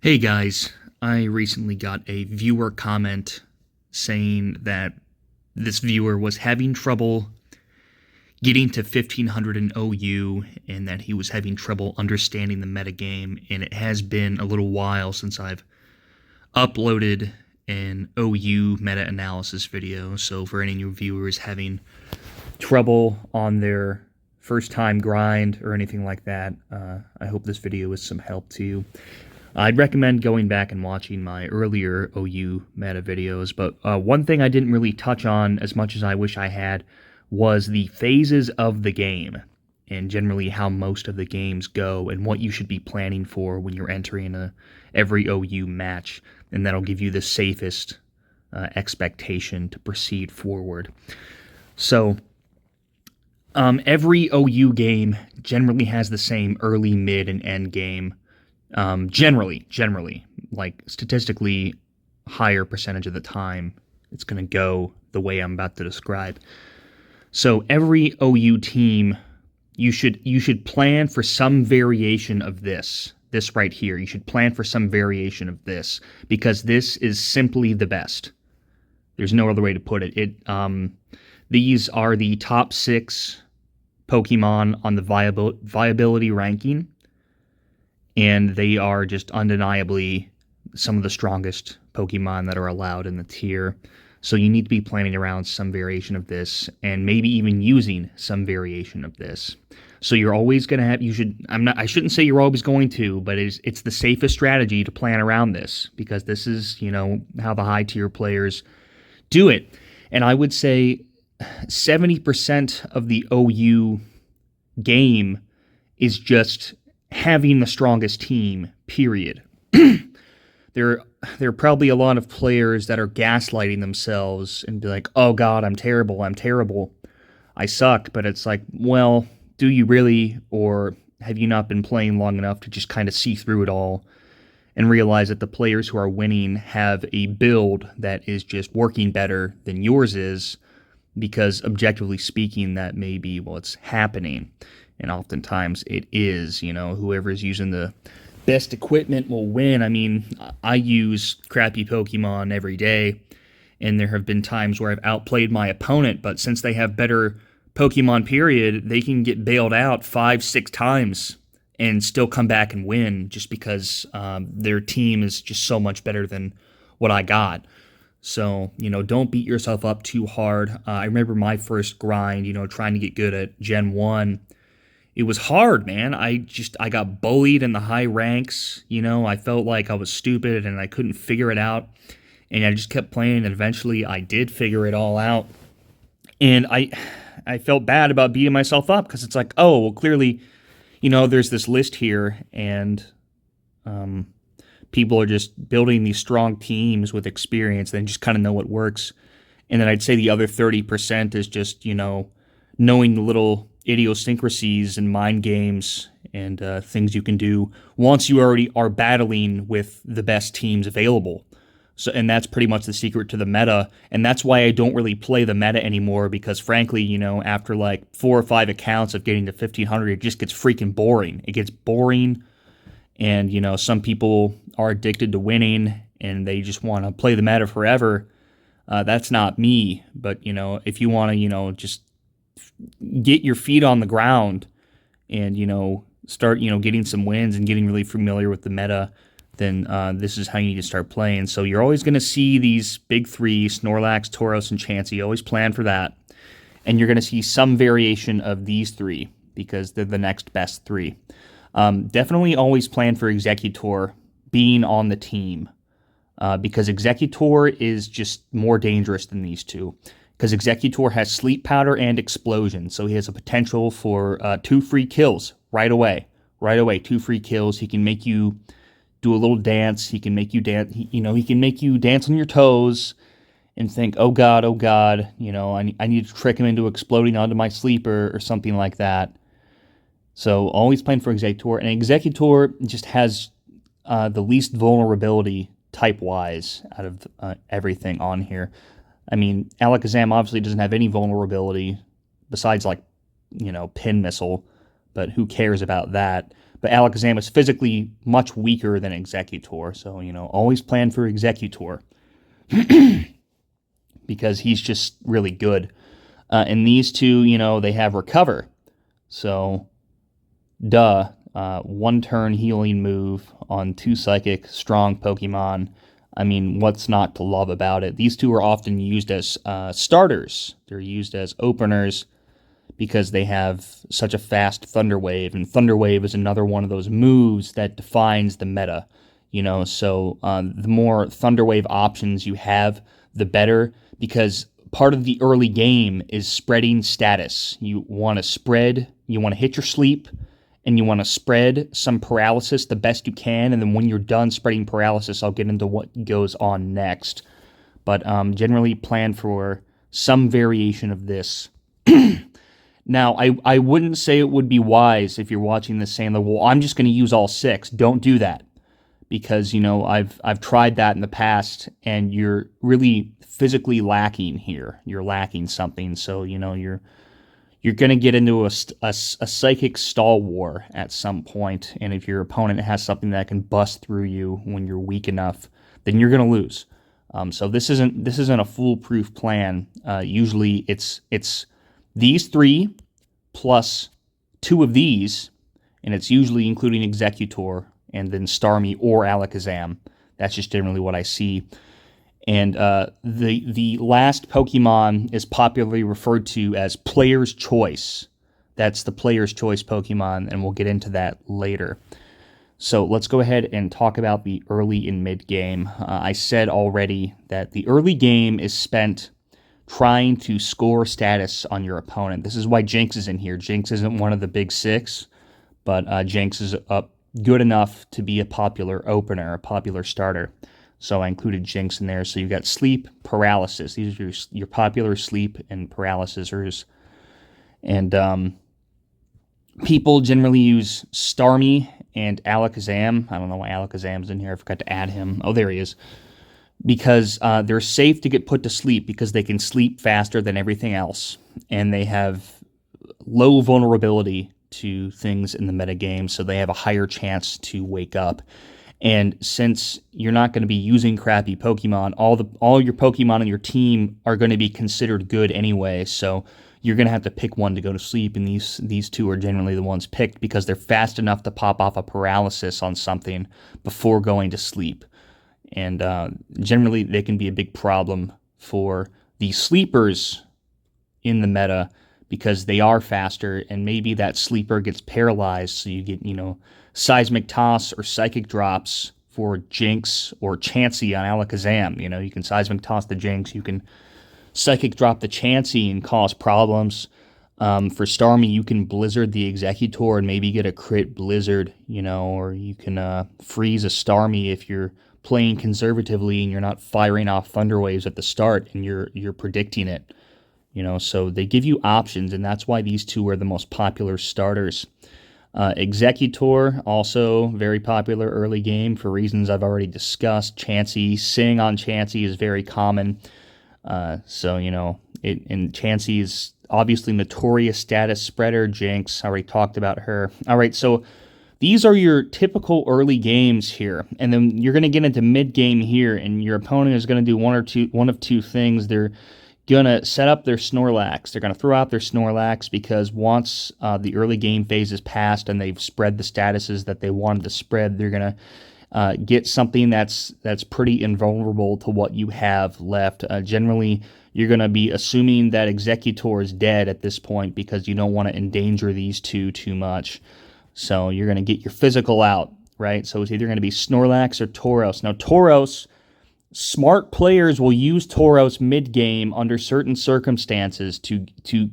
Hey guys, I recently got a viewer comment saying that this viewer was having trouble getting to 1500 in OU and that he was having trouble understanding the metagame, and it has been a little while since I've uploaded an OU meta-analysis video, so for any new viewers having trouble on their first time grind or anything like that, I hope this video is some help to you. I'd recommend going back and watching my earlier OU meta videos, but one thing I didn't really touch on as much as I wish I had was the phases of the game, and generally how most of the games go, and what you should be planning for when you're entering every OU match, and that'll give you the safest expectation to proceed forward. So, every OU game generally has the same early, mid, and end game. Generally, like statistically higher percentage of the time, it's going to go the way I'm about to describe. So every OU team, you should plan for some variation of this right here. You should plan for some variation of this, because this is simply the best. There's no other way to put it. These are the top 6 Pokemon on the viability ranking, and they are just undeniably some of the strongest Pokemon that are allowed in the tier. So you need to be planning around some variation of this, and maybe even using some variation of this. So you're always going to have, I shouldn't say you're always going to, but it's the safest strategy to plan around this, because this is, how the high tier players do it. And I would say 70% of the OU game is just having the strongest team, period. There are probably a lot of players that are gaslighting themselves and be like, oh God, I'm terrible, I suck. But it's like, well, do you really? Or have you not been playing long enough to just kind of see through it all and realize that the players who are winning have a build that is just working better than yours is, because objectively speaking, that may be what's happening. And oftentimes it is, whoever's using the best equipment will win. I mean, I use crappy Pokemon every day, and there have been times where I've outplayed my opponent, but since they have better Pokemon, period, they can get bailed out 5-6 times and still come back and win, just because their team is just so much better than what I got. So, don't beat yourself up too hard. I remember my first grind, trying to get good at Gen 1. It was hard, man. I got bullied in the high ranks. I felt like I was stupid and I couldn't figure it out. And I just kept playing, and eventually I did figure it all out. And I felt bad about beating myself up, because it's like, oh, well, clearly, there's this list here, and people are just building these strong teams with experience. They just kind of know what works. And then I'd say the other 30% is just, knowing the little idiosyncrasies and mind games and things you can do once you already are battling with the best teams available. So, and that's pretty much the secret to the meta, and that's why I don't really play the meta anymore, because frankly, after like 4 or 5 accounts of getting to 1500, it just gets freaking boring. It gets boring, and some people are addicted to winning, and they just want to play the meta forever. That's not me, but if you want to, just get your feet on the ground and, start, getting some wins and getting really familiar with the meta, then this is how you need to start playing. So you're always going to see these big 3, Snorlax, Tauros, and Chansey. Always plan for that. And you're going to see some variation of these 3, because they're the next best 3. Definitely always plan for Executor being on the team, because Executor is just more dangerous than these 2. Because Executor has Sleep Powder and Explosion, so he has a potential for 2 free kills right away. 2 free kills. He can make you do a little dance. He can make you dance. He can make you dance on your toes and think, oh God, I need to trick him into exploding onto my sleeper or something like that. So always plan for Executor, and Executor just has the least vulnerability type-wise out of everything on here. I mean, Alakazam obviously doesn't have any vulnerability besides, like, Pin Missile, but who cares about that? But Alakazam is physically much weaker than Executor, so, always plan for Executor because he's just really good. And these two, they have Recover. So, one turn healing move on 2 Psychic, strong Pokemon. I mean, what's not to love about it? These two are often used as starters. They're used as openers because they have such a fast Thunder Wave, and Thunder Wave is another one of those moves that defines the meta. So the more Thunder Wave options you have, the better, because part of the early game is spreading status. You want to spread, you want to hit your sleep, and you want to spread some paralysis the best you can, and then when you're done spreading paralysis, I'll get into what goes on next. But generally plan for some variation of this. Now, I wouldn't say it would be wise if you're watching this saying, well, I'm just going to use all 6. Don't do that. Because, I've tried that in the past, and you're really physically lacking here. You're lacking something, so, you're going to get into a psychic stall war at some point, and if your opponent has something that can bust through you when you're weak enough, then you're going to lose. So this isn't a foolproof plan. Usually it's these 3 plus 2 of these, and it's usually including Executor and then Starmie or Alakazam. That's just generally what I see. And the last Pokemon is popularly referred to as Player's Choice. That's the Player's Choice Pokemon, and we'll get into that later. So let's go ahead and talk about the early and mid game. I said already that the early game is spent trying to score status on your opponent. This is why Jinx is in here. Jinx isn't one of the big 6, but Jinx is up good enough to be a popular opener, a popular starter. So I included Jinx in there. So you've got Sleep, Paralysis. These are your popular Sleep and Paralysisers. And people generally use Starmie and Alakazam. I don't know why Alakazam's in here. I forgot to add him. Oh, there he is. Because they're safe to get put to sleep because they can sleep faster than everything else. And they have low vulnerability to things in the metagame, so they have a higher chance to wake up. And since you're not going to be using crappy Pokemon, all your Pokemon on your team are going to be considered good anyway, so you're going to have to pick one to go to sleep, and these 2 are generally the ones picked because they're fast enough to pop off a paralysis on something before going to sleep. And generally, they can be a big problem for the sleepers in the meta because they are faster, and maybe that sleeper gets paralyzed, so you get, Seismic Toss or Psychic Drops for Jinx or Chansey on Alakazam. You can Seismic Toss the Jinx, you can Psychic Drop the Chansey and cause problems. For Starmie, you can Blizzard the Executor and maybe get a crit Blizzard, or you can freeze a Starmie if you're playing conservatively and you're not firing off Thunder Waves at the start and you're predicting it. So they give you options, and that's why these 2 are the most popular starters. Executor, also very popular early game for reasons I've already discussed. Chansey, Sing on Chansey is very common. And Chansey is obviously notorious status spreader. Jinx, I already talked about her. All right, so these are your typical early games here, and then you're going to get into mid-game here, and your opponent is going to do one of two things. They're going to set up their Snorlax. They're going to throw out their Snorlax because once the early game phase is passed and they've spread the statuses that they wanted to spread, they're going to get something that's pretty invulnerable to what you have left. Generally, you're going to be assuming that Executor is dead at this point because you don't want to endanger these 2 too much. So you're going to get your physical out, right? So it's either going to be Snorlax or Tauros. Now, Tauros, smart players will use Tauros mid-game under certain circumstances to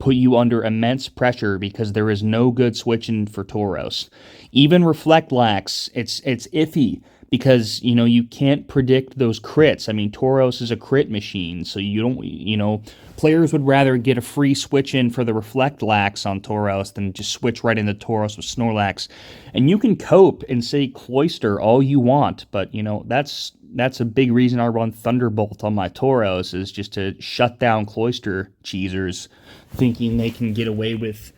put you under immense pressure because there is no good switching for Tauros. Even Reflectlax, it's iffy because, you can't predict those crits. I mean, Tauros is a crit machine, so you don't, players would rather get a free switch in for the Reflectlax on Tauros than just switch right into Tauros with Snorlax. And you can cope and say Cloyster all you want, but, that's a big reason I run Thunderbolt on my Tauros, is just to shut down Cloyster cheesers, thinking they can get away with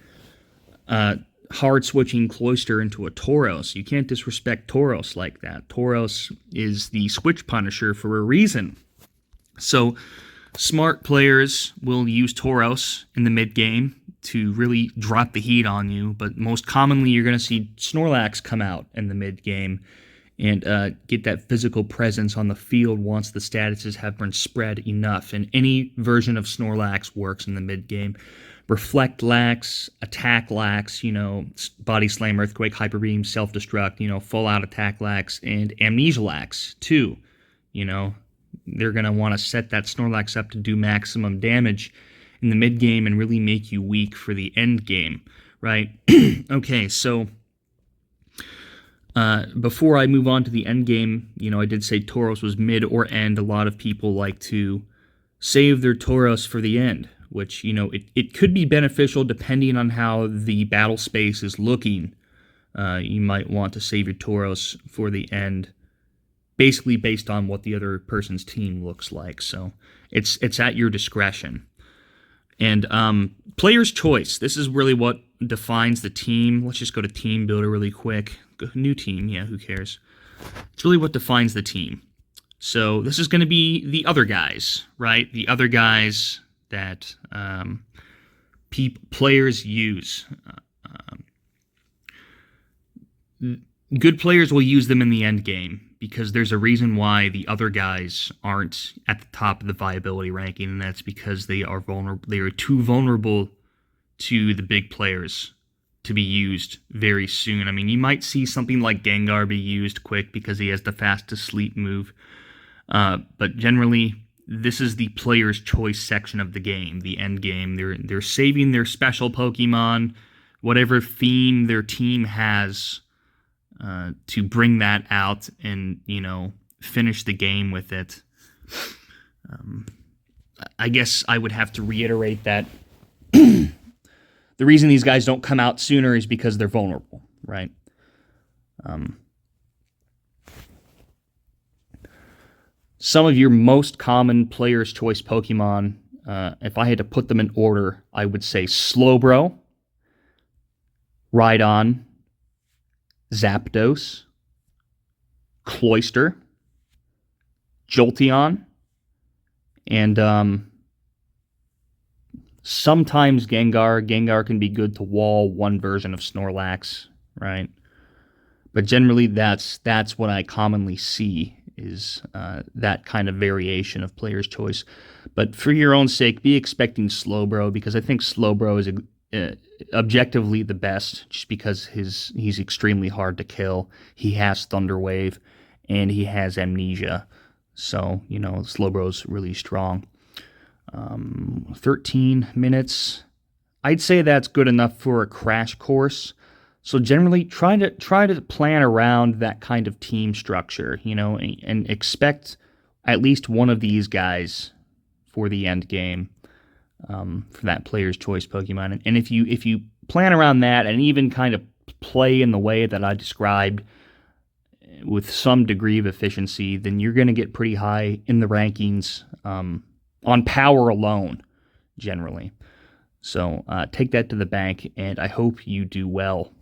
hard switching Cloyster into a Tauros. You can't disrespect Tauros like that. Tauros is the switch punisher for a reason. So smart players will use Tauros in the mid game to really drop the heat on you, but most commonly you're going to see Snorlax come out in the mid game and get that physical presence on the field once the statuses have been spread enough. And any version of Snorlax works in the mid game. Reflect Lax, Attack Lax, Body Slam, Earthquake, Hyper Beam, Self-Destruct, Full Out Attack Lax, and Amnesia Lax, too. They're going to want to set that Snorlax up to do maximum damage in the mid game and really make you weak for the end game, right? Okay, so before I move on to the end game, I did say Tauros was mid or end. A lot of people like to save their Tauros for the end, which, it could be beneficial depending on how the battle space is looking. You might want to save your Tauros for the end, basically based on what the other person's team looks like. So it's at your discretion. And player's choice. This is really what defines the team. Let's just go to Team Builder really quick. New team, yeah, who cares? It's really what defines the team. So this is going to be the other guys, right? The other guys that players use. Good players will use them in the end game because there's a reason why the other guys aren't at the top of the viability ranking, and that's because they are vulnerable. They are too vulnerable to the big players to be used very soon. I mean, you might see something like Gengar be used quick because he has the fastest sleep move, but generally, this is the player's choice section of the game, the end game. They're saving their special Pokemon, whatever theme their team has, to bring that out and, finish the game with it. I guess I would have to reiterate that the reason these guys don't come out sooner is because they're vulnerable, right? Some of your most common player's choice Pokemon, if I had to put them in order, I would say Slowbro, Rhydon, Zapdos, Cloyster, Jolteon, and sometimes Gengar. Gengar can be good to wall one version of Snorlax, right? But generally, that's what I commonly see is that kind of variation of player's choice. But for your own sake, be expecting Slowbro, because I think Slowbro is objectively the best, just because he's extremely hard to kill. He has Thunder Wave, and he has Amnesia. So, Slowbro's really strong. 13 minutes. I'd say that's good enough for a crash course. So generally, try to plan around that kind of team structure, and expect at least one of these guys for the end game, for that player's choice Pokemon. And if you plan around that and even kind of play in the way that I described with some degree of efficiency, then you're going to get pretty high in the rankings on power alone, generally. So take that to the bank, and I hope you do well.